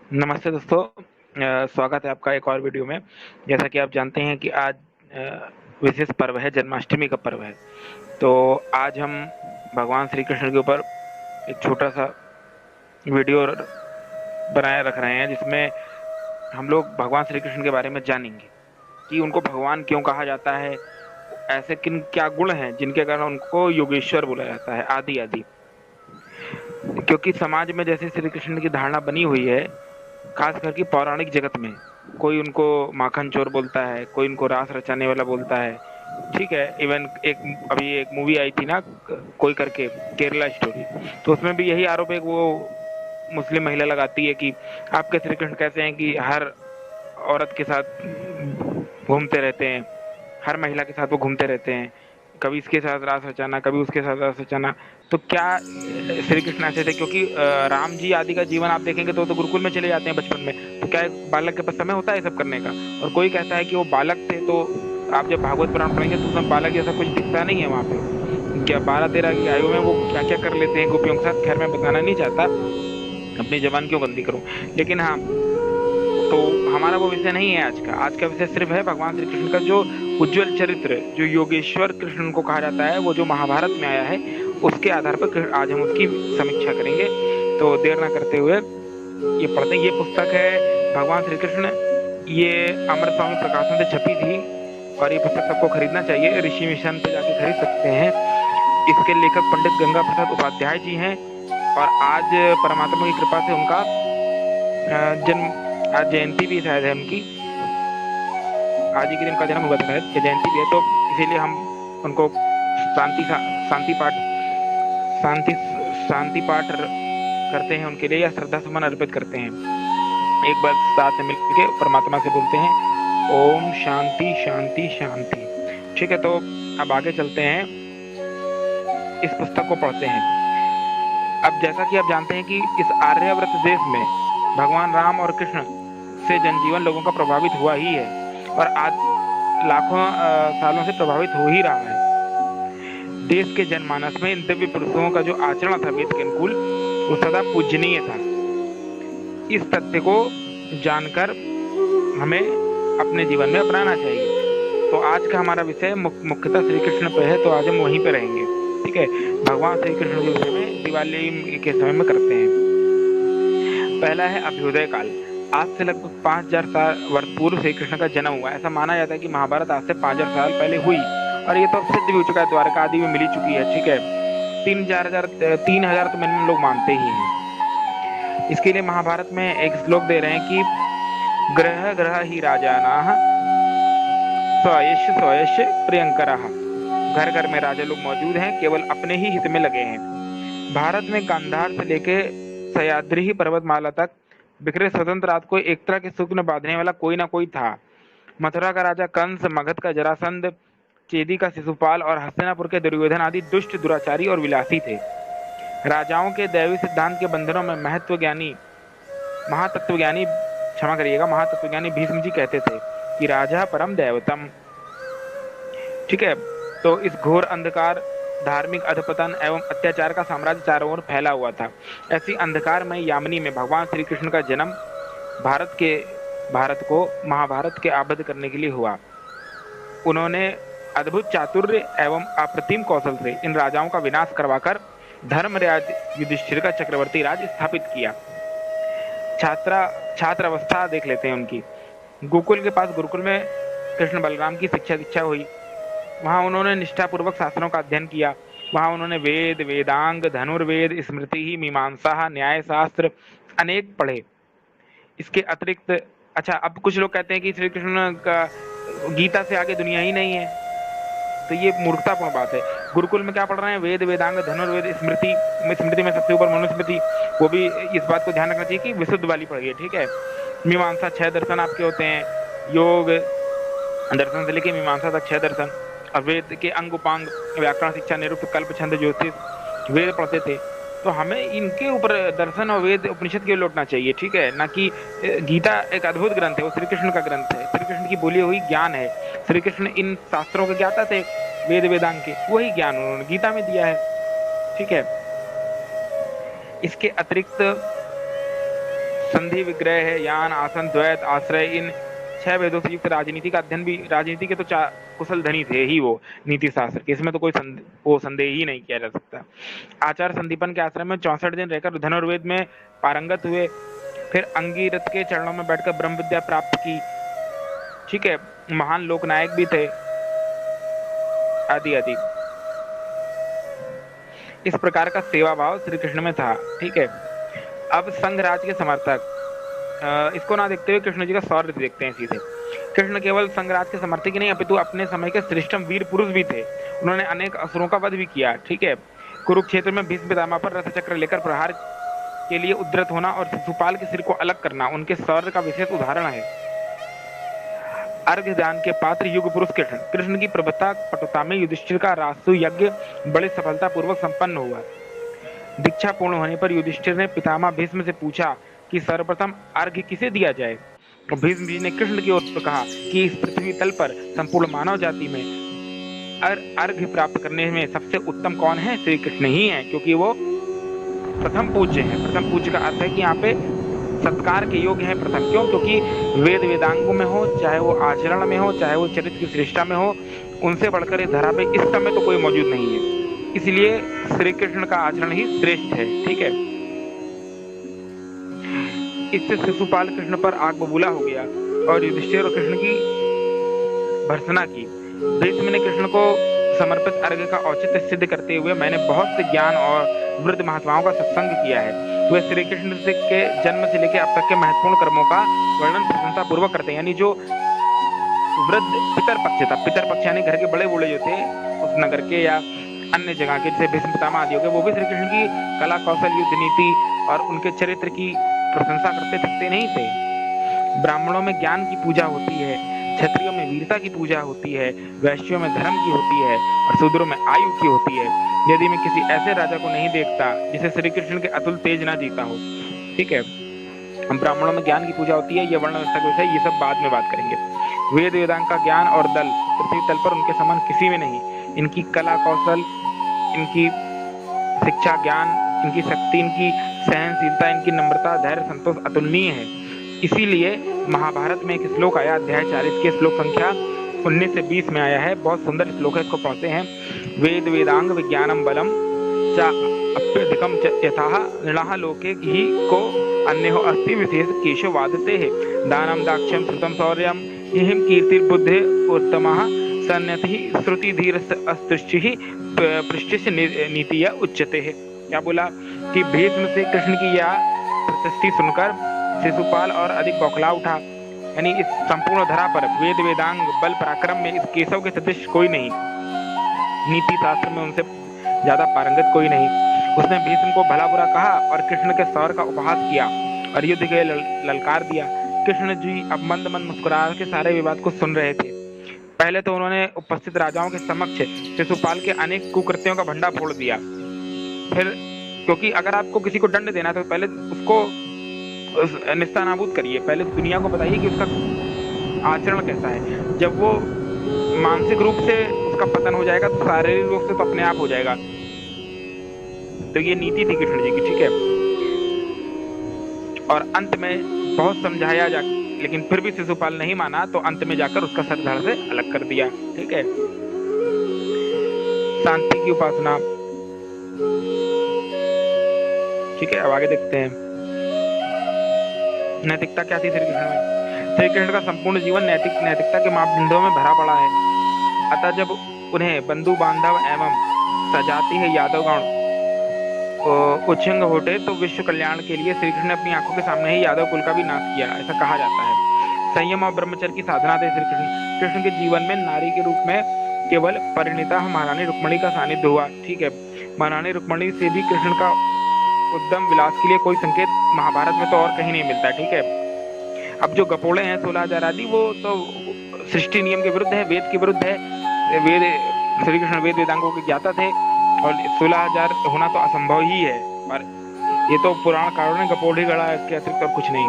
नमस्ते दोस्तों। स्वागत है आपका एक और वीडियो में। जैसा कि आप जानते हैं कि आज विशेष पर्व है, जन्माष्टमी का पर्व है। तो आज हम भगवान श्री कृष्ण के ऊपर एक छोटा सा वीडियो बनाए रख रहे हैं, जिसमें हम लोग भगवान श्री कृष्ण के बारे में जानेंगे कि उनको भगवान क्यों कहा जाता है, ऐसे किन क्या गुण हैं जिनके कारण उनको योगेश्वर बोला जाता है, आदि आदि। क्योंकि समाज में जैसे श्री कृष्ण की धारणा बनी हुई है, खास करके पौराणिक जगत में, कोई उनको माखन चोर बोलता है, कोई उनको रास रचाने वाला बोलता है। ठीक है, इवन अभी एक मूवी आई थी ना, कोई करके, केरला स्टोरी। तो उसमें भी यही आरोप है कि वो मुस्लिम महिला लगाती है कि आपके श्री कृष्ण कैसे हैं कि हर औरत के साथ घूमते रहते हैं, हर महिला के साथ वो घूमते रहते हैं, कभी इसके साथ रास रचाना, कभी उसके साथ रास रचाना। तो क्या श्री कृष्ण ऐसे थे? क्योंकि राम जी आदि का जीवन आप देखेंगे तो गुरुकुल में चले जाते हैं बचपन में। तो क्या एक बालक के पास समय होता है सब करने का? और कोई कहता है कि वो बालक थे, तो आप जब भागवत पुराण पढ़ेंगे तो उसमें बालक जैसा कुछ दिखता नहीं है वहां पे। क्या 12-13 की आयु में वो क्या क्या कर लेते हैं गोपियों के साथ, खैर मैं बताना नहीं चाहता, अपनी जबान क्यों गंदी करूं। लेकिन हाँ, तो हमारा वो विषय नहीं है आज का। आज का विषय सिर्फ है भगवान श्री कृष्ण का जो उज्जवल चरित्र, जो योगेश्वर कृष्ण को कहा जाता है, वो जो महाभारत में आया है, उसके आधार पर आज हम उसकी समीक्षा करेंगे। तो देर ना करते हुए ये पढ़ते हैं। ये पुस्तक है भगवान श्री कृष्ण। ये अमर स्वामी प्रकाशन से छपी थी और ये पुस्तक सबको खरीदना चाहिए। ऋषि मिशन पे जाके खरीद सकते हैं। इसके लेखक पंडित गंगा प्रसाद उपाध्याय जी हैं और आज परमात्मा की कृपा से उनका जन्म, आज जयंती भी शायद है उनकी। आज ही के दिन उनका जन्म हुआ था शायद, या जयंती भी है। तो इसीलिए हम उनको शांति पाठ शांति शांति पाठ करते हैं उनके लिए, या श्रद्धा सुमन अर्पित करते हैं। एक बार साथ में मिलके परमात्मा से बोलते हैं, ओम शांति शांति शांति। ठीक है, तो अब आगे चलते हैं, इस पुस्तक को पढ़ते हैं। अब जैसा कि आप जानते हैं कि इस आर्यावर्त देश में भगवान राम और कृष्ण से जनजीवन लोगों का प्रभावित हुआ ही है, और आज लाखों सालों से प्रभावित हो ही रहा है। देश के जनमानस में इन दिव्य पुरुषों का जो आचरण था वेद के अनुकूल, वो सदा पूजनीय था। इस तथ्य को जानकर हमें अपने जीवन में अपनाना चाहिए। तो आज का हमारा विषय मुख्यतः श्री कृष्ण पे है, तो आज हम वहीं पे रहेंगे। ठीक है, भगवान श्री कृष्ण के विषय में दिवाली के समय में करते हैं। पहला है अभ्युदय काल। आज से लगभग 5000 वर्ष पूर्व श्री कृष्ण का जन्म हुआ। ऐसा माना जाता है कि महाभारत आज से 5000 साल पहले हुई, और ये तो सिद्ध भी हो चुका है, द्वारका आदि में मिली चुकी है। ठीक है, 3000 तो मिनिमम लोग मानते ही हैं। इसके लिए महाभारत में एक श्लोक दे रहे हैं कि ग्रह ग्रह ही राजानाः स्वयश स्वयश प्रियंकरः। घर घर में राजा लोग मौजूद हैं, केवल अपने ही हित में लगे हैं। भारत में गांधार से लेके सह्याद्री पर्वतमाला तक बिखरे स्वतंत्र रात को एक तरह के सूत्र में बांधने वाला कोई ना कोई था। मथुरा का राजा कंस, मगध का जरासंध, चेदी का शिशुपाल और हस्तिनापुर के दुर्योधन आदि दुष्ट, दुराचारी और विलासी थे। राजाओं के दैवी सिद्धांत के बंधनों में महातत्वज्ञानी क्षमा करिएगा, महातत्वज्ञानी भीष्म जी कहते थे कि राजा परम दैवतम। ठीक है, तो इस घोर अंधकार, धार्मिक अधपतन एवं अत्याचार का साम्राज्य चारों ओर फैला हुआ था। ऐसी अंधकारमय यामिनी में भगवान श्री कृष्ण का जन्म भारत को महाभारत के आबद्ध करने के लिए हुआ। उन्होंने अद्भुत चातुर्य एवं अप्रतिम कौशल से इन राजाओं का विनाश करवाकर धर्मराज युधिष्ठिर का चक्रवर्ती राज स्थापित किया। छात्र अवस्था देख लेते हैं उनकी। गोकुल के पास गुरुकुल में कृष्ण बलराम की शिक्षा दीक्षा हुई। वहां उन्होंने निष्ठापूर्वक शास्त्रों का अध्ययन किया। वहां उन्होंने वेद, वेदांग, धनुर्वेद, स्मृति, मीमांसा, न्याय शास्त्र अनेक पढ़े। इसके अतिरिक्त, अच्छा, अब कुछ लोग कहते हैं कि श्री कृष्ण का गीता से आगे दुनिया ही नहीं है, तो ये मूर्खतापूर्ण बात है। गुरुकुल में क्या पढ़ रहे हैं? वेद, वेदांग, धनुर्वेद, स्मृति। स्मृति में सबसे ऊपर मनुस्मृति, वो भी इस बात को ध्यान रखना चाहिए कि विशुद्ध वाली पढ़िए। ठीक है, मीमांसा 6 दर्शन आपके होते हैं, योग दर्शन से लेके मीमांसा तक 6 दर्शन, और वेद के अंग उपांग, व्याकरण, शिक्षा, निरुक्त, कल्प, छंद, ज्योतिष, वेद पढ़ते थे। तो हमें इनके ऊपर दर्शन और वेद उपनिषद की ओर लौटना चाहिए। ठीक है, ना कि गीता एक अद्भुत ग्रंथ है, वो श्री कृष्ण का ग्रंथ है, श्री कृष्ण की बोली हुई ज्ञान है। श्री कृष्ण इन शास्त्रों के ज्ञाता थे, वेद वेदांग के, वही ज्ञान उन्होंने गीता में दिया है। ठीक है, इसके अतिरिक्त संधि, विग्रह, यान, आसन, द्वैत, आश्रय, इन 6 वेदों से युक्त राजनीति का अध्ययन भी, राजनीति के तो कुशल धनी थे ही वो नीति शास्त्र के, इसमें तो कोई संदेह ही नहीं किया जा सकता। आचार संदीपन के आश्रम में 64 दिन रहकर धनुर्वेद में पारंगत हुए, फिर अंगीरथ के चरणों में बैठकर ब्रह्म विद्या प्राप्त की। ठीक है, महान लोकनायक भी थे, आदि आदि। इस प्रकार का सेवा भाव श्री कृष्ण में था। ठीक है, अब संघराज के समर्थक, इसको ना देखते हुए कृष्ण जी का शौर्य देखते हैं सीधे। कृष्ण केवल संघराज के समर्थक ही नहीं अपितु अपने समय के श्रेष्ठम वीर पुरुष भी थे। उन्होंने अनेक असुरों का वध भी किया। ठीक है, कुरुक्षेत्र में भीष्म पितामह पर रथ चक्र लेकर प्रहार के लिए उद्यत होना और शिशुपाल के सिर को अलग करना उनके शौर्य का विशेष उदाहरण है। अर्घ्य दान के पात्र युग पुरुष कृष्ण। कृष्ण की प्रभुता पटुता में युधिष्ठिर का रासु यज्ञ बड़ी सफलता पूर्वक संपन्न हुआ। दीक्षा पूर्ण होने पर युधिष्ठिर ने पितामह भीष्म से पूछा कि सर्वप्रथम अर्घ्य किसे दिया जाए। और भीष्म जी ने कृष्ण की ओर कहा कि इस पृथ्वी तल पर संपूर्ण मानव जाति में अर्घ्य प्राप्त करने में सबसे उत्तम कौन है? श्री कृष्ण ही है, क्योंकि वो प्रथम पूज्य है। प्रथम पूज्य का अर्थ है कि यहाँ पे सत्कार के योग्य है प्रथम। क्यों? क्योंकि वेद वेदांगों में हो, चाहे वो आचरण में हो, चाहे वो चरित्र की श्रेष्ठता में हो, उनसे बढ़कर इस धरा पे इस समय तो कोई मौजूद नहीं है। इसलिए श्री कृष्ण का आचरण ही श्रेष्ठ है। ठीक है, इससे शिशुपाल कृष्ण पर आग बबूला हो गया और युधिष्ठिर और कृष्ण की भर्त्सना की। भीष्म ने कृष्ण को समर्पित अर्घ्य का औचित्य सिद्ध करते हुए, मैंने बहुत से ज्ञान और वृद्ध महात्माओं का सत्संग किया है, वे श्री कृष्ण के जन्म से लेकर अब तक के महत्वपूर्ण कर्मों का वर्णन प्रशंसा पूर्वक करते हैं। यानी जो वृद्ध पितर पक्ष था, पितर पक्ष यानी घर के बड़े बूढ़े जो थे उस नगर के या अन्य जगह के, जैसे भीष्म पितामह आदि हो गए, वो भी श्री कृष्ण की कला कौशल, युद्ध नीति और उनके चरित्र की प्रशंसा करते थकते नहीं थे। ब्राह्मणों में ज्ञान की पूजा होती है, क्षत्रियों में वीरता की पूजा होती है, वैश्यों में धर्म की होती है और शूद्रों में आयु की होती है। यदि मैं किसी ऐसे राजा को नहीं देखता जिसे श्री कृष्ण के अतुल तेज ना जीता हो। ठीक है, हम ब्राह्मणों में ज्ञान की पूजा होती है, ये वर्ण व्यवस्था का विषय, ये सब बाद में बात करेंगे। वेद वेदांग का ज्ञान और दल पृथ्वी तल पर उनके समान किसी में नहीं। इनकी कला कौशल, इनकी शिक्षा, ज्ञान, इनकी शक्ति, इनकी सहनशीलता, इनकी नम्रता, धैर्य, संतोष अतुलनीय है। इसीलिए महाभारत में एक श्लोक आया, अध्याय 40 के श्लोक संख्या 19 से 20 में आया है। बहुत सुंदर श्लोक है, इसको पढ़ते हैं। वेद वेदांग विज्ञानम बलम च अप्यधिकम यथा नृणाः लोके ही को अन्य हो अस्ति विशेष केशव वादते है। दानम दाक्ष्यम श्रुतम शौर्यम हिम कीर्तिर्बुद्धि उत्तमः सन्यति श्रुति धीर अस्तुष्टि पृष्ठस्य नीति उच्यते है। क्या बोला कि भीष्म से कृष्ण की यह प्रशस्ति सुनकर शिशुपाल और अधिक बौखला उठा। यानी इस संपूर्ण धरा पर वेद वेदांग बल पराक्रम में इस केशव के सदृश कोई नहीं, नीति शास्त्र में उनसे ज्यादा पारंगत कोई नहीं। उसने भीष्म को भला बुरा कहा और कृष्ण के शौर्य का उपहास किया और युद्ध के ललकार दिया। कृष्ण जी अब मंद मंद मुस्कुरा के सारे विवाद को सुन रहे थे। पहले तो उन्होंने उपस्थित राजाओं के समक्ष शिशुपाल के अनेक कुकृत्यों का भंडा फोड़ दिया। फिर क्योंकि अगर आपको किसी को दंड देना तो पहले उसको निस्तानाबूद करिए, पहले दुनिया को बताइए कि उसका आचरण कैसा है। जब वो मानसिक रूप से उसका पतन हो जाएगा तो शारीरिक रूप से तो अपने आप हो जाएगा। तो ये नीति थी कृष्ण जी की। ठीक है, और अंत में बहुत समझाया जा, लेकिन फिर भी शिशुपाल नहीं माना, तो अंत में जाकर उसका सर धड़ से अलग कर दिया। ठीक है, शांति की उपासना। ठीक है, अब आगे देखते हैं। नैतिकता क्या थी श्री कृष्ण में? श्री कृष्ण का संपूर्ण जीवन नैतिकता के मापदंडों में भरा पड़ा है। अतः जब उन्हें बंधु बांधव एवं सजाती है यादव गण उच्छृंग होते तो विश्व कल्याण के लिए श्री कृष्ण ने अपनी आंखों के सामने ही यादव कुल का भी नाश किया, ऐसा कहा जाता है। संयम और ब्रह्मचर्य की साधना थे श्री कृष्ण। कृष्ण के जीवन में नारी के रूप में केवल परिणीता महारानी रुक्मिणी का सानिध्य हुआ। ठीक है, महारानी रुक्मिणी से भी कृष्ण का उद्यम विलास के लिए कोई संकेत महाभारत में तो और कहीं नहीं मिलता। ठीक है, अब जो गपोड़े हैं 16,000 आदि, वो तो सृष्टि नियम के विरुद्ध है, वेद के विरुद्ध है। वेद श्री कृष्ण वेद वेदांगों के ज्ञाता थे और 16,000 होना तो असंभव ही है। पर ये तो पुराण कारों ने गपोड़ ही गढ़ा, इसके अतिरिक्त और कुछ नहीं।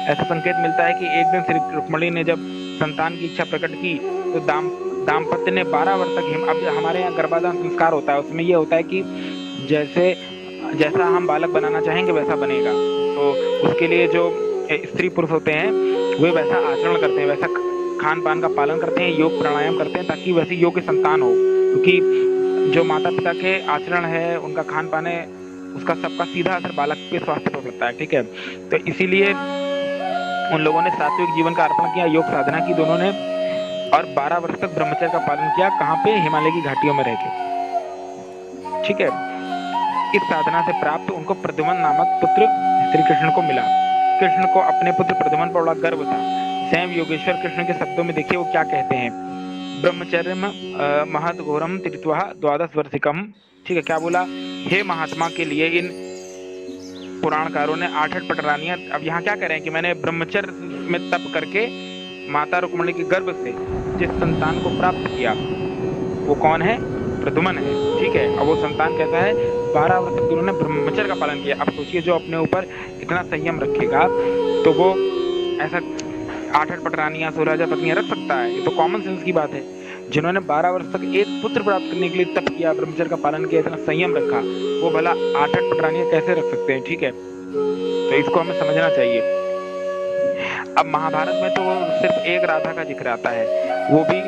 ऐसा संकेत मिलता है कि एक दिन श्री रुक्मिणी ने जब संतान की इच्छा प्रकट की तो दाम्पत्य ने 12 वर्ष तक, अब हमारे यहाँ गर्भाधान संस्कार होता है, उसमें ये होता है कि जैसा हम बालक बनाना चाहेंगे वैसा बनेगा। तो उसके लिए जो स्त्री पुरुष होते हैं वे वैसा आचरण करते हैं, वैसा खान पान का पालन करते हैं, योग प्राणायाम करते हैं ताकि वैसी योग्य संतान हो। क्योंकि जो माता पिता के आचरण है, उनका खान पान है, उसका सबका सीधा असर बालक के स्वास्थ्य पर पड़ता है। ठीक है, तो इसीलिए उन लोगों ने सात्विक जीवन का अर्पण किया, योग साधना की दोनों ने, और 12 वर्ष तक ब्रह्मचर्य का पालन किया। कहाँ पे? हिमालय की घाटियों में रहकर। ठीक है, इस साधना से प्राप्त उनको प्रद्युम्न नामक पुत्र श्री कृष्ण को मिला। कृष्ण को अपने पुत्र प्रद्युम्न पर बड़ा गर्व था। स्वयं योगेश्वर कृष्ण के शब्दों में देखिए वो क्या कहते हैं, ब्रह्मचर्य महद घोरम तीर्थवा द्वादश वर्षिकम। ठीक है, क्या बोला? हे महात्मा के लिए इन पुराणकारों ने 8 पटरानियां, अब यहाँ क्या कह रहे हैं कि मैंने ब्रह्मचर्य में तप करके माता रुक्मिणी के गर्भ से जिस संतान को प्राप्त किया वो कौन है? प्रद्युम्न है। ठीक है, अब वो संतान कैसा है? 12 वर्ष तक उन्होंने ब्रह्मचर्य का पालन किया। अब सोचिए, जो अपने ऊपर इतना संयम रखेगा तो वो ऐसा 8 पटरानियां 16,000 पत्नियां रख सकता है। ये तो कॉमन सेंस की बात है। जिन्होंने 12 वर्ष तक एक पुत्र प्राप्त करने के लिए तप किया, ब्रह्मचर्य का पालन किया, इतना संयम रखा, वो भला 8 पटरानियां कैसे रख सकते हैं? ठीक है, तो इसको हमें समझना चाहिए। अब महाभारत में तो सिर्फ एक राधा का जिक्र आता है, वो भी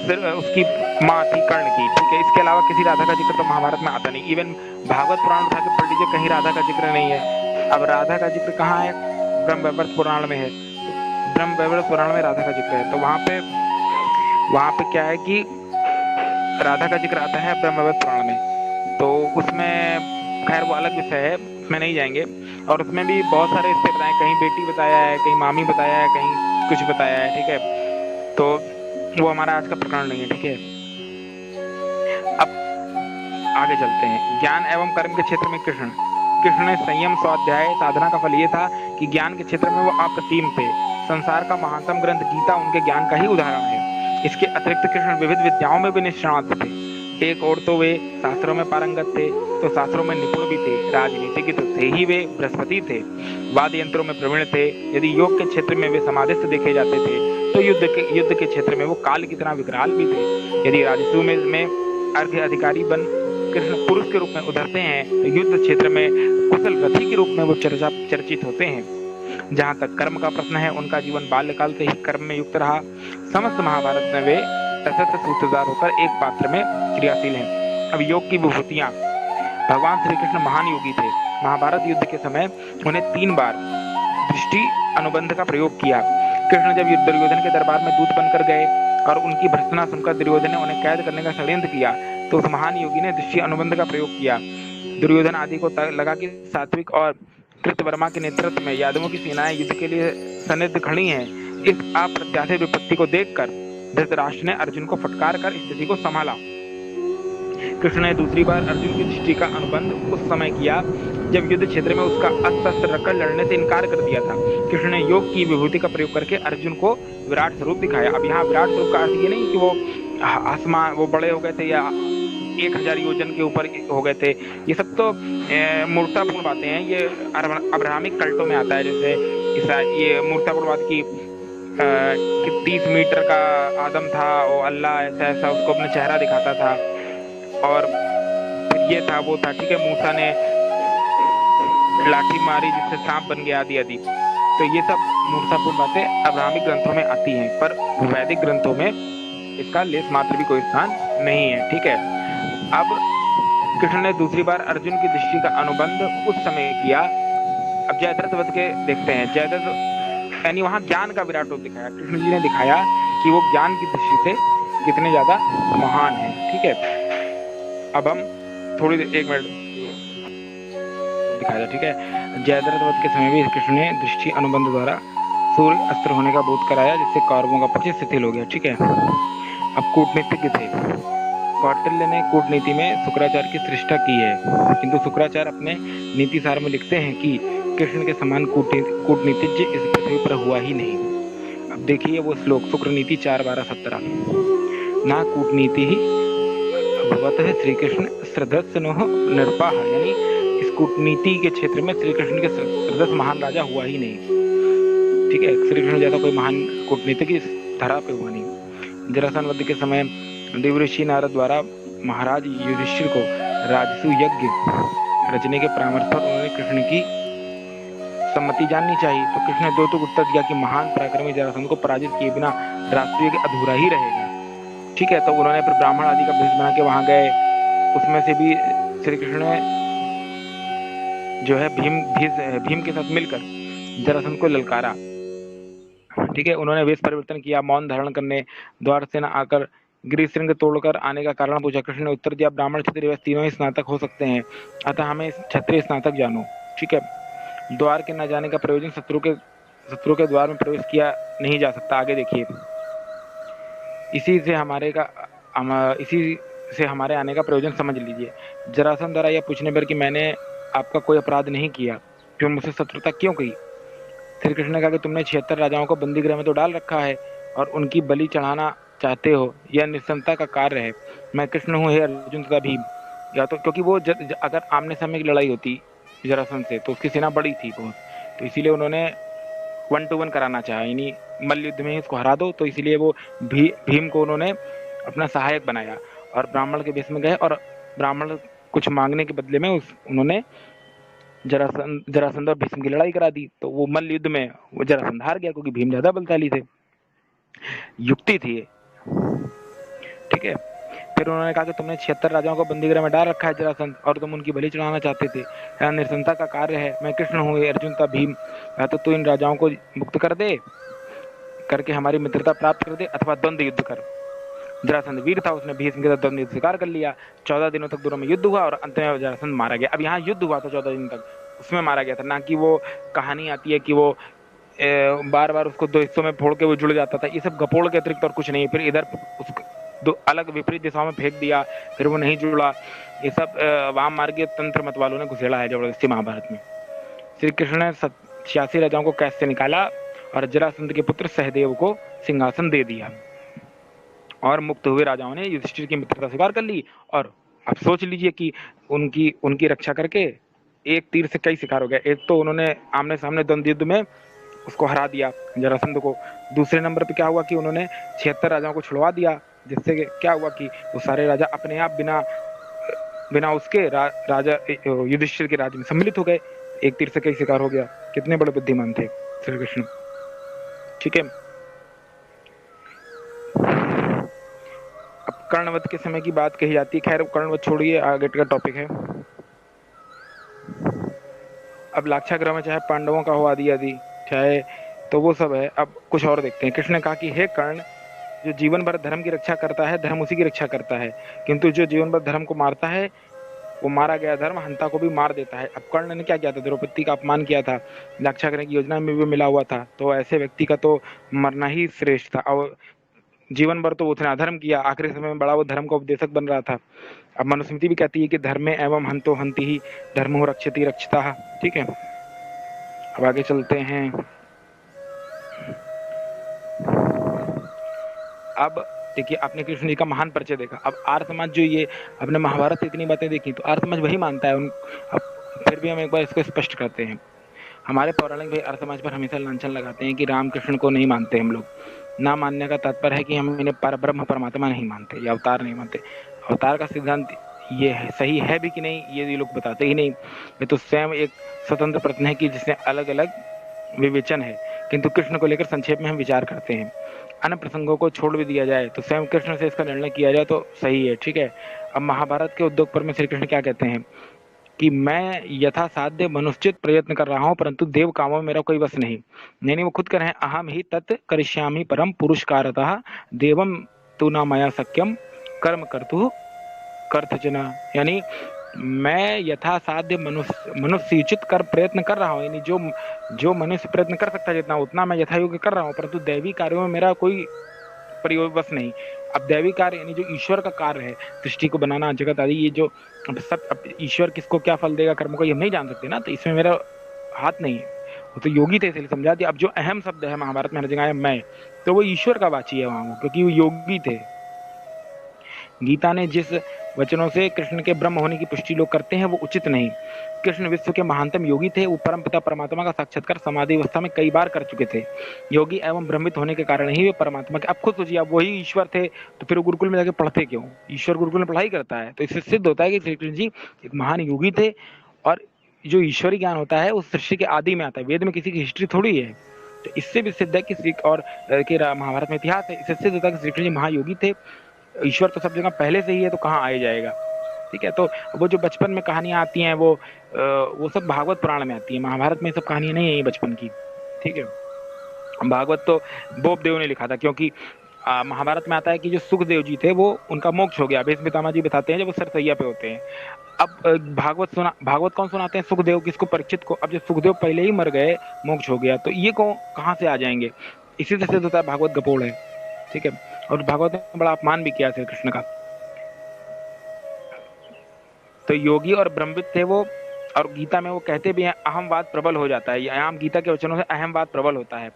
सिर्फ उसकी माँ थी कर्ण की। ठीक है, इसके अलावा किसी राधा का जिक्र तो महाभारत में आता नहीं। इवन भागवत पुराण उठा के पढ़ लीजिए, कहीं राधा का जिक्र नहीं है। अब राधा का जिक्र कहाँ है? ब्रह्मवैवर्त पुराण में है। ब्रह्मवैवर्त पुराण में राधा का जिक्र है, तो वहाँ पे क्या है कि राधा का जिक्र आता है ब्रह्मवैवर्त पुराण में। तो उसमें खैर वो अलग विषय है, उसमें नहीं जाएंगे। और उसमें भी बहुत सारे रिश्ते बताए, कहीं बेटी बताया है, कहीं मामी बताया है, कहीं कुछ बताया है। ठीक है, तो वो हमारा आज का प्रकरण नहीं है। ठीक है, अब आगे चलते हैं। ज्ञान एवं कर्म के क्षेत्र में कृष्ण ने संयम, स्वाध्याय, साधना का फल ये था कि ज्ञान के क्षेत्र में वो अप्रतिम थे। संसार का महानतम ग्रंथ गीता उनके ज्ञान का ही उदाहरण है। इसके अतिरिक्त कृष्ण विविध विद्याओं में भी निष्णात थे। एक और तो वे शास्त्रों में पारंगत थे, तो शास्त्रों में निपुण भी थे। राजनीतिज्ञ तो थे ही, वे बृहस्पति थे। वाद्य यंत्रों में प्रवीण थे। यदि योग के क्षेत्र में वे समाधिस्थ देखे जाते थे, तो युद्ध के क्षेत्र में वो काल की तरह विकराल भी थे। यदि राजसू में अर्घ्य अधिकारी बन कृष्ण पुरुष के रूप में उतरते हैं, तो युद्ध क्षेत्र में कुशल रथी के रूप में वो चर्चित होते हैं। जहाँ तक कर्म का प्रश्न है, उनका जीवन बाल्यकाल से ही कर्म में युक्त रहा। समस्त महाभारत में वे सशस्त्र सूत्रधार होकर एक पात्र में क्रियाशील हैं। अब योग की विभूतियां। भगवान श्री कृष्ण महान योगी थे। महाभारत युद्ध के समय उन्हें 3 बार दृष्टि अनुबंध का प्रयोग किया। कृष्ण जब दुर्योधन के दरबार में दूत बनकर गए और उनकी भर्त्सना सुनकर दुर्योधन ने उन्हें कैद करने का षड्यंत्र किया, तो उस महान योगी ने दृष्टि अनुबंध का प्रयोग किया। दुर्योधन आदि को लगा कि सात्विक और कृतवर्मा के नेतृत्व में यादवों की सेनाएं युद्ध के लिए सन्निध खड़ी हैं। इस अप्रत्याशित विपत्ति को देखकर धृतराष्ट्र ने अर्जुन को फटकार कर स्थिति को संभाला। कृष्ण ने दूसरी बार अर्जुन की दृष्टि का अनुबंध उस समय किया जब युद्ध क्षेत्र में उसका अस्त्र शस्त्र रखकर लड़ने से इनकार कर दिया था। कृष्ण ने योग की विभूति का प्रयोग करके अर्जुन को विराट स्वरूप दिखाया। अब यहाँ विराट स्वरूप का अर्थ ये नहीं कि वो आसमान वो बड़े हो गए थे या 1000 योजन के ऊपर हो गए थे। ये सब तो मूर्तापूर्ण बातें हैं। ये अब्राहमिक कल्टों में आता है। जैसे ये मूर्तापूर्ण बात की 30 मीटर का आदम था, वो अल्लाह ऐसा ऐसा उसको अपना चेहरा दिखाता था, और फिर ये था वो था। ठीक है, मूसा ने लाठी मारी जिससे सांप बन गया, आदि आदि। तो ये सब मूर्तापूर्ण बातें अब्राहमिक ग्रंथों में आती हैं, पर वैदिक ग्रंथों में इसका लेस मात्र भी कोई स्थान नहीं है। ठीक है, अब कृष्ण ने दूसरी बार अर्जुन की दृष्टि का अनुबंध उस समय किया। अब जयद्रथ वध के देखते हैं। जयद्रथ यानी वहाँ ज्ञान का विराट रूप दिखाया। कृष्ण जी ने दिखाया कि वो ज्ञान की दृष्टि से कितने ज्यादा महान है। ठीक है, अब हम थोड़ी देर 1 मिनट दिखाया। ठीक है, जयद्रथ वध के समय भी कृष्ण ने दृष्टि अनुबंध द्वारा सूर्य अस्त्र होने का बोध कराया, जिससे कौरवों का पक्ष शिथिल हो गया। ठीक है, अब कूटनीतिज्ञ थे। कौटिल्य ने कूटनीति में शुक्राचार्य की सृष्टा की है, किंतु शुक्राचार्य अपने नीति सार में लिखते हैं कि कृष्ण के समान कूटनीतिज्ञ इस पृथ्वी पर हुआ ही नहीं। अब देखिए वो श्लोक, शुक्र नीति 4:12-17। ना कूटनीति ही भगवतः श्री कृष्ण सदृश नृपाः, यानी इस कूटनीति के क्षेत्र में श्री कृष्ण के सदृश महान राजा हुआ ही नहीं। ठीक है, श्री कृष्ण ज्यादा कोई महान कूटनीतिक इस धरा पे हुआ नहीं। जरासंध वध के समय देवऋषि नारद द्वारा महाराज युधिष्ठिर को राजसू यज्ञ रचने के परामर्श पर उन्होंने कृष्ण की सम्मति जाननी चाहिए। तो कृष्ण ने दो तो उत्तर दिया कि महान पराक्रमी जरासंध को पराजित किए बिना राष्ट्रीय के अधूरा ही रहेगा। ठीक है, तो उन्होंने फिर ब्राह्मण आदि का भेष बना के वहां गए। उसमें से भी श्री कृष्ण ने जो है भीम के साथ मिलकर जरासंध को ललकारा। ठीक है, उन्होंने वेश परिवर्तन किया, मौन धारण करने द्वार से न आकर गिरिशृंग तोड़कर आने का कारण पूछा। कृष्ण ने उत्तर दिया, ब्राह्मण क्षत्रिय वैश्य तीनों ही स्नातक हो सकते हैं, अतः हमें क्षत्रिय स्नातक जानो। ठीक है, द्वार के न जाने का प्रयोजन शत्रु के द्वार में प्रवेश किया नहीं जा सकता। आगे देखिए, इसी से हमारे आने का प्रयोजन समझ लीजिए। जरासंध द्वारा यह पूछने पर कि मैंने आपका कोई अपराध नहीं किया, फिर मुझसे शत्रुता क्यों की? श्री कृष्ण ने कहा कि तुमने 76 राजाओं को बंदी गृह में तो डाल रखा है और उनकी बलि चढ़ाना चाहते हो, यह निस्संता का कार्य है। मैं कृष्ण हूँ, हे अर्जुन तथा भीम। या तो क्योंकि वो अगर आमने सामने की लड़ाई होती जरासंध से तो उसकी सेना बड़ी थी बहुत, तो इसीलिए उन्होंने 1 to 1 कराना चाहा, यानी मल्ल युद्ध में इसको हरा दो। तो इसीलिए वो भीम को उन्होंने अपना सहायक बनाया और ब्राह्मण के वेश में गए और ब्राह्मण कुछ मांगने के बदले में उन्होंने जरासंध और भीष्म की लड़ाई करा दी। तो वो मल्ल युद्ध में वो जरासंध हार गया क्योंकि भीम ज्यादा बलशाली थे। युक्ति थी ये। ठीक है, फिर उन्होंने कहा कि तुमने 76 राजाओं को बंदीगृह में डाल रखा है जरासंध, और तुम उनकी बलि चढ़ाना चाहते थे, यह निरसंता का कार्य है। मैं कृष्ण हूँ, अर्जुन तथा भीम। या तो तू इन राजाओं को मुक्त कर दे, करके हमारी मित्रता प्राप्त कर दे, अथवा द्वंद्व युद्ध कर। जरासंध वीर था, उसने भीष्म के साथ द्वंद्व युद्ध स्वीकार कर लिया। 14 दिनों तक दोनों में युद्ध हुआ और अंत में जरासंध मारा गया। अब यहाँ युद्ध हुआ था 14 दिन तक, उसमें मारा गया था, ना कि वो कहानी आती है कि वो बार बार उसको 2 हिस्सों में फोड़ के वो जुड़ जाता था। ये सब गपोड़ के अतिरिक्त और कुछ नहीं। फिर इधर उसको 2 अलग विपरीत दिशाओं में फेंक दिया, फिर वो नहीं जुड़ा। ये सब वाम मार्गीय तंत्र मत वालों ने घुसेड़ा है जबरदस्ती महाभारत में। श्री कृष्ण ने 86 राजाओं को कैद से निकाला और जरासंध के पुत्र सहदेव को सिंहासन दे दिया, और मुक्त हुए राजाओं ने युधिष्ठिर की मित्रता स्वीकार कर ली। और अब सोच लीजिए कि उनकी रक्षा करके एक तीर से कई शिकार हो गया। एक तो उन्होंने आमने सामने द्वंद्व युद्ध में उसको हरा दिया जरासंध को। दूसरे नंबर पे क्या हुआ कि उन्होंने 76 राजाओं को छुड़वा दिया, जिससे क्या हुआ कि वो सारे राजा अपने आप बिना उसके राजा युधिष्ठिर के राज्य में सम्मिलित हो गए। एक तीर से कई शिकार हो गया। कितने बड़े बुद्धिमान थे श्री कृष्ण। ठीक है, अब कर्णवध के समय की बात कही जाती है। खैर कर्णवध छोड़िए, आगे का टॉपिक है। अब लाक्षागृह में चाहे पांडवों का हो आदि आदि, चाहे तो वो सब है। अब कुछ और देखते हैं। कृष्ण ने कहा कि हे कर्ण, जो जीवन भर धर्म की रक्षा करता है, धर्म उसी की रक्षा करता है, किंतु जो जीवन भर धर्म को मारता है, वो मारा गया धर्म हंता को भी मार देता है। अब कर्ण ने क्या किया था? द्रौपदी का अपमान किया था, लाक्षागृह की योजना में भी मिला हुआ था। तो ऐसे व्यक्ति का तो मरना ही श्रेष्ठ था। और जीवन भर तो उसने अधर्म किया, आखिरी समय में बड़ा वो धर्म का उपदेशक बन रहा था। अब मनुस्मृति भी कहती है कि धर्मे एवं हंतो हंति ही धर्मो रक्षति रक्षिता। ठीक है, अब आगे चलते हैं। अब देखिए, आपने कृष्ण जी का महान परिचय देखा। अब आर्य समाज जो ये अपने महाभारत से इतनी बातें देखी, तो आर्य समाज वही मानता है। अब फिर भी हम एक बार इसको स्पष्ट करते हैं। हमारे पौराणिक भाई आर्य समाज पर हमेशा लांछन लगाते हैं कि रामकृष्ण को नहीं मानते हम लोग। ना मानने का तात्पर्य है कि हम इन्हें परब्रह्म परमात्मा नहीं मानते या अवतार नहीं मानते। अवतार का सिद्धांत ये है, सही है भी कि नहीं ये लोग बताते ही नहीं। ये तो स्वयं एक स्वतंत्र प्रश्न है कि जिसमें अलग अलग विवेचन है, किंतु कृष्ण को लेकर संक्षेप में हम विचार करते हैं। अन्य प्रसंगों को छोड़ भी दिया जाए तो स्वयं कृष्ण से इसका निर्णय किया जाए तो सही है। ठीक है, अब महाभारत के उद्योग पर्व में श्री कृष्ण क्या कहते हैं कि मैं यथा साध्य मनुष्यचित प्रयत्न कर रहा हूँ, परंतु देव कामों में मेरा कोई बस नहीं। नहीं, वो खुद कर रहे हैं, अहम ही तत् करिष्यामि परम पुरुषकारतः देवम तु न मया सक्यम कर्म कर्तु कर्थचना। यानी मैं यथा साध्य मनुष्य उचित कर प्रयत्न कर रहा हूँ, यानी जो मनुष्य प्रयत्न कर सकता है जितना उतना मैं यथायोग्य कर रहा हूँ, परंतु दैवी कार्यों में मेरा कोई प्रयोग बस नहीं। अब दैवी कार्य यानी जो ईश्वर का कार्य है, सृष्टि को बनाना, जगत आदि, ये जो अब ईश्वर किसको क्या फल देगा कर्म को ये हम नहीं जान सकते ना, तो इसमें मेरा हाथ नहीं है। वो तो योगी थे इसलिए समझा दिया। अब जो अहम शब्द है महाभारत में हर जगह है मैं, तो वो ईश्वर का वाची है वहां, क्योंकि वो योगी थे। गीता ने जिस वचनों से कृष्ण के ब्रह्म होने की पुष्टि लोग करते हैं वो उचित नहीं। कृष्ण विश्व के महानतम योगी थे। वो परम पिता परमात्मा का साक्षात्कार समाधि अवस्था में कई बार कर चुके थे। योगी एवं ब्रह्मित होने के कारण ही वे परमात्मा के, अब खुद सोचिए, अब वही ईश्वर थे तो फिर वो गुरुकुल में जाके पढ़ते क्यों? ईश्वर गुरुकुल में पढ़ाई करता है, तो इससे सिद्ध होता है कि श्री कृष्ण जी एक महान योगी थे और जो ईश्वरी ज्ञान होता है उस सृष्टि के आदि में आता है, वेद में किसी की हिस्ट्री थोड़ी है। तो इससे भी सिद्ध है कि महाभारत में इतिहास है, इससे सिद्ध होता है कि श्री कृष्ण जी महायोगी थे। ईश्वर तो सब जगह पहले से ही है, तो कहाँ आ जाएगा। ठीक है, तो वो जो बचपन में कहानियां आती हैं वो सब भागवत पुराण में आती है, महाभारत में सब कहानियां नहीं है ये बचपन की। ठीक है, भागवत तो बोप देव ने लिखा था, क्योंकि महाभारत में आता है कि जो सुखदेव जी थे वो उनका मोक्ष हो गया, भीष्म पितामह जी बताते हैं जब वो सरसैया पे होते हैं। अब भागवत कौन सुनाते हैं? सुखदेव, किसको? परीक्षित को। अब जब सुखदेव पहले ही मर गए, मोक्ष हो गया, तो ये कहाँ से आ जाएंगे? इसी से सिद्ध होता है भागवत गपोड़ है। ठीक है, और भागवत ने बड़ा अपमान भी किया श्री कृष्ण का। तो योगी और ब्रह्मविद थे वो, और गीता में वो कहते भी हैं अहमवाद प्रबल हो जाता है, आम गीता के वचनों से अहमवाद प्रबल होता है।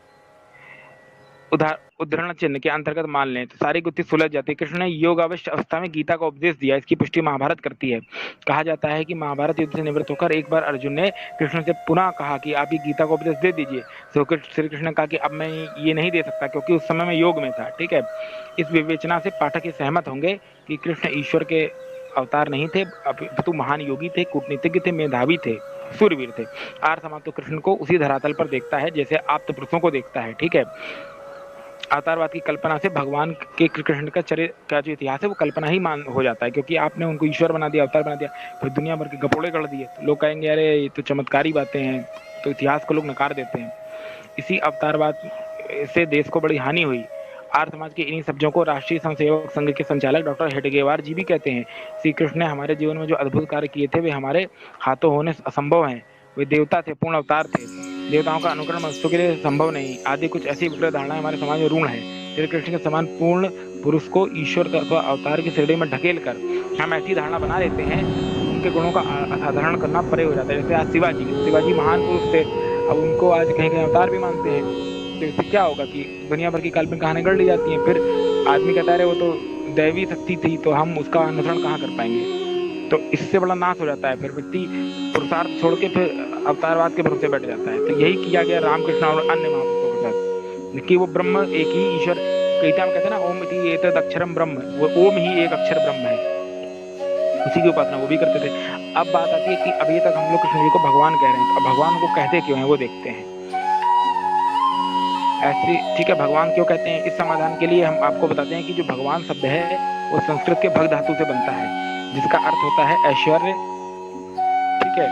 उदाहरण चिन्ह के अंतर्गत मान लें तो सारी गुत्थी सुलझ जाती है। कृष्ण ने योग अवस्था अवस्था में गीता का उपदेश दिया, इसकी पुष्टि महाभारत करती है। कहा जाता है कि महाभारत युद्ध से निवृत्त होकर एक बार अर्जुन ने कृष्ण से पुनः कहा कि आप ये गीता का उपदेश दे दीजिए। तो श्री कृष्ण ने कहा कि अब मैं ये नहीं दे सकता, क्योंकि उस समय में योग में था। ठीक है, इस विवेचना से पाठक ये सहमत होंगे कि कृष्ण ईश्वर के अवतार नहीं थे, अपितु महान योगी थे, कूटनीतिज्ञ थे, मेधावी थे, सूरवीर थे। आर्य समाज तो कृष्ण को उसी धरातल पर देखता है जैसे आप्त पुरुषों को देखता है। ठीक है, अवतारवाद की कल्पना से भगवान के कृष्ण का चरित्र का जो इतिहास है वो कल्पना ही मान हो जाता है, क्योंकि आपने उनको ईश्वर बना दिया, अवतार बना दिया, फिर दुनिया भर के गपोड़े कर दिए, तो लोग कहेंगे अरे ये तो चमत्कारी बातें हैं, तो इतिहास को लोग नकार देते हैं। इसी अवतारवाद से देश को बड़ी हानि हुई। आर्य समाज के इन्हीं शब्दों को राष्ट्रीय स्वयंसेवक संघ के संचालक डॉक्टर हेडगेवार जी भी कहते हैं। श्री कृष्ण ने हमारे जीवन में जो अद्भुत कार्य किए थे वे हमारे हाथों होने असंभव हैं। वे देवता थे, पूर्ण अवतार थे। देवताओं का अनुकरण मनुष्यों के लिए संभव नहीं। आदि कुछ ऐसी विकृत धारणाएं हमारे समाज में ऋण है। श्री कृष्ण के समान पूर्ण पुरुष को ईश्वर का अथवा अवतार की श्रेणी में ढकेल कर हम ऐसी धारणा बना देते हैं, उनके गुणों का असाधारण करना परे हो जाता है। जैसे आज शिवाजी महान पुरुष थे, अब उनको आज कहीं कहीं अवतार भी मानते हैं। तो इससे क्या होगा कि दुनिया भर की काल्पनिक कहानी गढ़ ली जाती हैं। फिर आदमी कहता है वो तो दैवी शक्ति थी, तो हम उसका अनुसरण कहाँ कर पाएंगे। तो इससे बड़ा नाश हो जाता है। फिर व्यक्ति पुरुषार्थ छोड़ के फिर अवतारवाद के भरोसे बैठ जाता है। तो यही किया गया रामकृष्ण और अन्य महापुरुषों के साथ, कि वो ब्रह्म एक ही ईश्वर, गीता में कहते हैं ना ओम इति एतद् अक्षरम ब्रह्म, वो ओम ही एक अक्षर ब्रह्म है, उसी की उपासना वो भी करते थे। अब बात आती है कि अभी तक हम लोग कृष्ण जी को भगवान कह रहे हैं, तो अब भगवान को कहते क्यों हैं वो देखते हैं। ऐसी ठीक है, भगवान क्यों कहते हैं, इस समाधान के लिए हम आपको बताते हैं कि जो भगवान शब्द है वो संस्कृत के भग धातु से बनता है, जिसका अर्थ होता है ऐश्वर्य, ठीक है,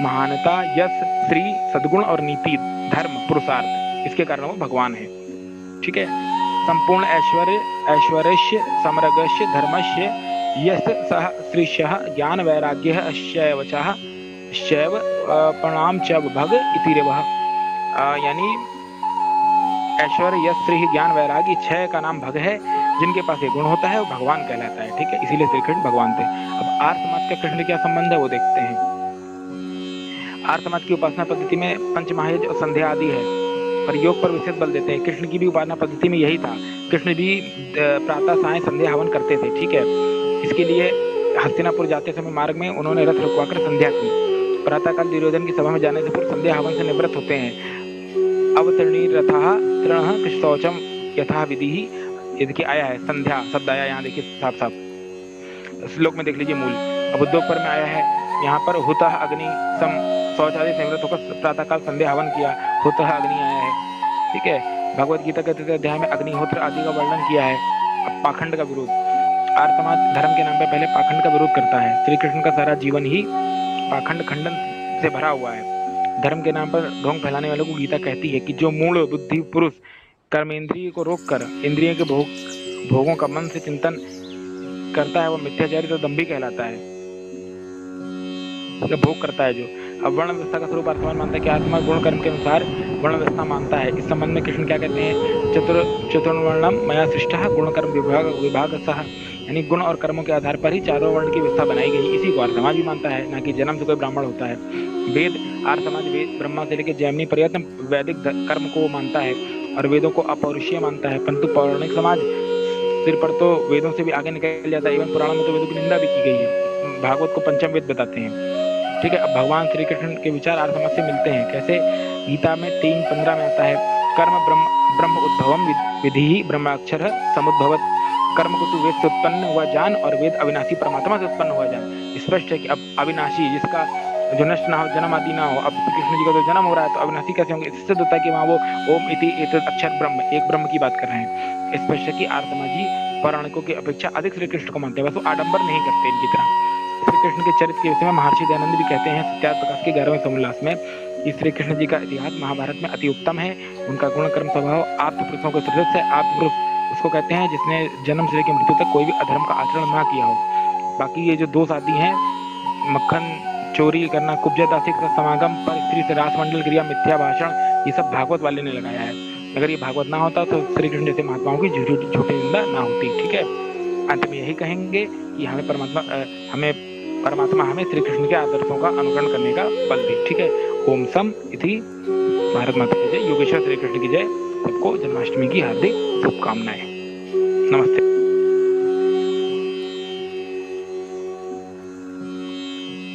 महानता, यश, श्री, सद्गुण और नीति, धर्म, पुरुषार्थ, इसके कारण वो भगवान है। ठीक है, संपूर्ण ऐश्वर्य समरगस्य धर्मस्य यश सह श्रीशः ज्ञान वैराग्य शैवचः शैव प्रणाम च भग इतिरेवः, यानी ऐश्वर्य, यश, श्री, ज्ञान, वैराग्य, छह का नाम भग है। जिनके पास ये गुण होता है वो भगवान कहलाता है। ठीक है, इसीलिए श्री कृष्ण भगवान थे। अब आर्य समाज का कृष्ण क्या संबंध है वो देखते हैं। आर्य समाज की उपासना पद्धति में पंचमहायज्ञ और संध्या आदि है, और योग पर विशेष बल देते हैं। कृष्ण की भी उपासना पद्धति में यही था। कृष्ण भी प्रातः सायं संध्या हवन करते थे। ठीक है, इसके लिए हस्तिनापुर जाते समय मार्ग में उन्होंने रथ रुकवाकर संध्या की। प्रातःकाल दुर्योधन की सभा में जाने से पूर्व संध्या हवन से निवृत्त होते हैं। अवतरणी रथः तृणः कृशौचम यथा विधि, ये देखिए आया है, संध्या शब्द आया यहाँ, देखिए साफ साफ श्लोक में देख लीजिए मूल। अब उद्योग पर में आया है, यहाँ पर हुतः अग्नि सम, शौच आदि से निवृत्त होकर प्रातःकाल संध्या हवन किया, हुतः अग्नि आया है। ठीक है, भगवत गीता के 3 अध्याय में अग्निहोत्र आदि का वर्णन किया है। अब पाखंड का विरोध, आर्य समाज धर्म के नाम पर पहले पाखंड का विरोध करता है। श्री कृष्ण का सारा जीवन ही पाखंड खंडन से भरा हुआ है। धर्म के नाम पर ढोंग फैलाने वालों को गीता कहती है कि जो मूल बुद्धि पुरुष कर्मेंद्रिय को रोककर इंद्रियों के भोगों का मन से चिंतन करता है वो मिथ्याचारी तो दंभी कहलाता है, भोग करता है जो। अब वर्ण व्यवस्था का स्वरूप आत्मा मानता है कि आत्मा गुण कर्म के अनुसार वर्ण व्यवस्था मानता है। इस संबंध में कृष्ण क्या कहते हैं, चतुर्वर्णम मया सृष्टः गुण कर्म विभाग सह, यानी गुण और कर्मों के आधार पर ही चारों वर्ण की व्यवस्था बनाई गई। इसी को आर्य समाज भी मानता है, ना कि जन्म से कोई ब्राह्मण होता है। वेद, आर्य समाज वेद ब्रह्मा से लेकर जैमिनी पर्यंत वैदिक कर्म को मानता है और वेदों को अपौरुषीय मानता है। परंतु पौराणिक समाज सिर पर तो वेदों से भी आगे निकल जाता है। एवं पुराणों में तो वेदों की निंदा भी की गई है। भागवत को पंचम वेद बताते हैं। ठीक है, अब भगवान श्री कृष्ण के विचार आर्य समाज से मिलते हैं। कैसे, गीता में 3:15 में आता है, कर्म ब्रह्म उद्भवम विधि ब्रह्माक्षर समुद्भवत, कर्म को तू वेद से उत्पन्न हुआ जान और वेद अविनाशी परमात्मा से उत्पन्न हुआ जान। स्पष्ट है कि अब अविनाशी जिसका जो नष्ट ना हो, जन्म आदि ना हो। अब कृष्ण जी का तो जन्म हो रहा है तो अविनाशी कैसे होंगे? इससे सिद्ध होता है कि वहाँ वो ओम इति एतत् अक्षर ब्रह्म, एक ब्रह्म की बात कर रहे हैं। स्पष्ट है कि आर्य समाजी पौराणिकों की अपेक्षा अधिक श्री कृष्ण को मानते हैं, बस वो आडंबर नहीं करते इनकी तरह। श्री कृष्ण के चरित्र के विषय में महर्षि दयानंद भी कहते हैं सत्यार्थ प्रकाश के 11वें समोल्लास में कि श्री कृष्ण जी का इतिहास महाभारत में अति उत्तम है। उनका गुण कर्म स्वभाव आप्त पुरुषों को सदृश है। आप्त पुरुष उसको कहते हैं जिसने जन्म से लेकर मृत्यु तक कोई भी अधर्म का आचरण ना किया हो। बाकी ये जो दोष आदि हैं, मक्खन चोरी करना, कुब्जदासी के साथ समागम, पर स्त्री से रासमंडल क्रिया, मिथ्या भाषण, ये सब भागवत वाले ने लगाया है। अगर ये भागवत ना होता तो श्री कृष्ण जैसे महात्माओं की झूठी निंदा ना होती। ठीक है, अंत में यही कहेंगे कि परमात्मा हमें श्री कृष्ण के आदर्शों का अनुकरण करने का बल दे। ठीक है, ओम सम इति। भारत माता की जय, योगेश्वर श्री कृष्ण की जय। सबको जन्माष्टमी की हार्दिक शुभकामनाएं। नमस्ते।